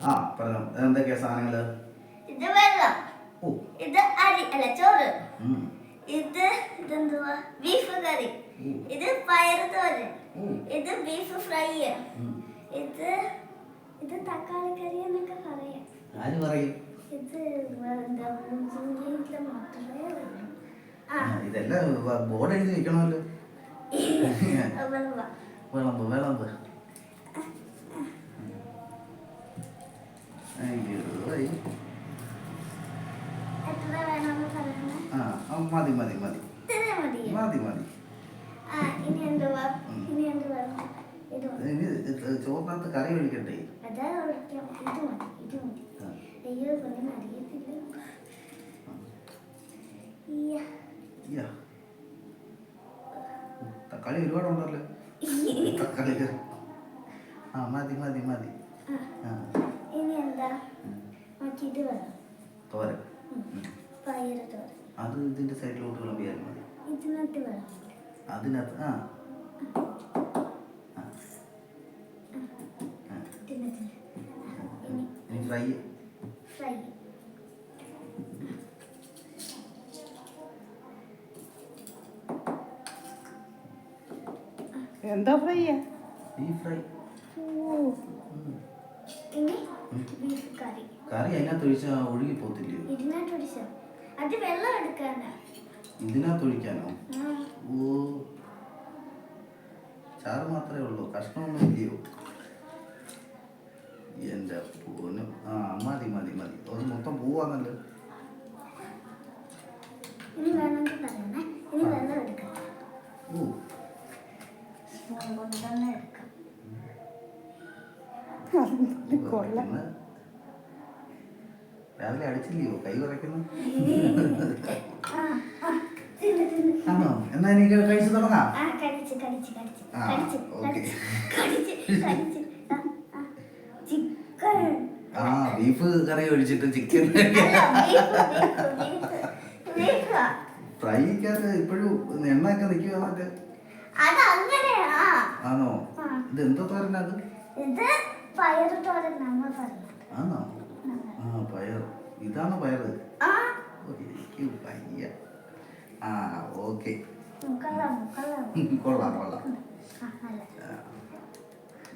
ആ പറഞ്ഞോ, എന്തൊക്കെയാ സാധനങ്ങള്? ഇത് വെള്ളം, ഇത് അരി അല്ല ചോറ്, ഇതെന്തുവാ ബീഫ് കറി, ഇത് പയറ് തോരൻ, ഇത് ബീഫ് ഫ്രൈ, ഇത് തക്കാളി കറി എന്നൊക്കെ പറയാം. ആര് പറയും? ഇത് മാത്രമേ ഉള്ളൂ. ഇതെല്ലാം ബോർഡ് എഴുതി വെക്കണമല്ലോ. വിളമ്പ് വിളമ്പ്. മതി മതി മതി മതി മതി. ചോറിനകത്ത് കറി ഒഴിക്കട്ടെ? തക്കാളി ഒരുപാടുണ്ടല്ലോ. തക്കാളി മതി മതി മതി. തോരൻ, അത് ഇതിന്റെ സൈഡിലോട്ട് വിളമ്പിയാൽ മതി. അതിനകത്ത് ഫ്രൈ. എന്താ ഫ്രൈ? Beef fry. കറി അതിനകത്ത് ഒഴിച്ചാ ഒഴുകി പോത്തില്ലയോ? ഇതിനകത്ത് ഒഴിക്കാനോ? ഓ, ചാറ് മാത്രമേ ഉള്ളൂ, കഷ്ണമൊന്നും ഇല്ലയോ? എന്റെ പൂന്. മതി മതി മതി. അത് മൊത്തം പോവാന്നല്ലോ. രാവിലെ അടിച്ചില്ലയോ? കൈ കുറയ്ക്കുന്നു. ആണോ? എന്നാ എനിക്ക് കഴിച്ചു തുടങ്ങാം. ബീഫ് കറി ഒഴിച്ചിട്ട് ചിക്കൻ ഫ്രൈക്കകത്ത് ഇപ്പോഴും എണ്ണയൊക്കെ നിൽക്കുക. ആണോ? ഇത് എന്തോ തോരനത്? ആണോ? പയർ. ഇതാണോ പയറ്? എനിക്ക് വയ്യ. ഓക്കെ, കൊള്ളാം കൊള്ളാം.